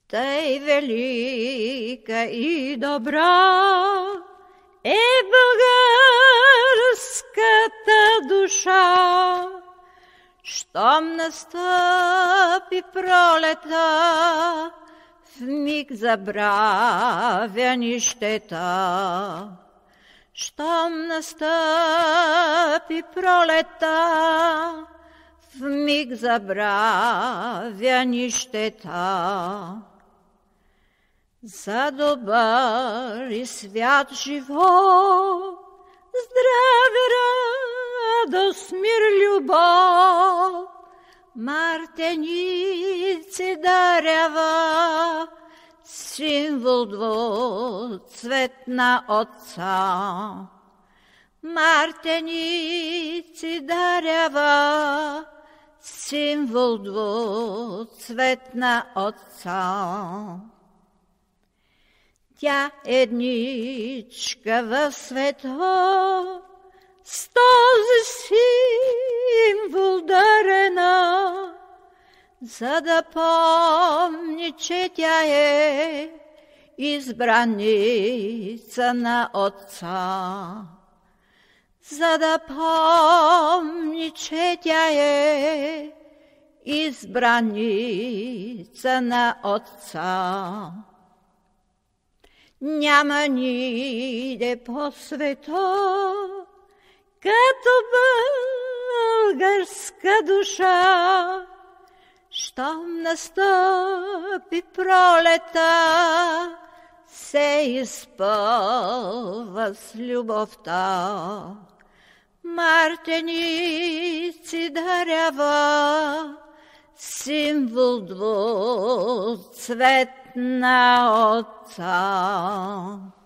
Тъй велика и добра е българската душа. Щом настъпи пролета, вмиг забравя нищета. Щом настъпи пролета, вмиг забравя нищета. За добър и свят живот, здраве, радост, мир, любов, мартеници дарява, символ двуцвет на Отца. Мартеници дарява, символ двуцвет на Отца. Тя едничка в света, с този символ дарена, за да помни, че тя е избраница на Отца. За да помни, че тя е избраница на Отца. Няма ниде по света като българска душа. Щом настъпи пролета, се изпълва с любовта. Мартеници дарява, символ двуцвет на Отца.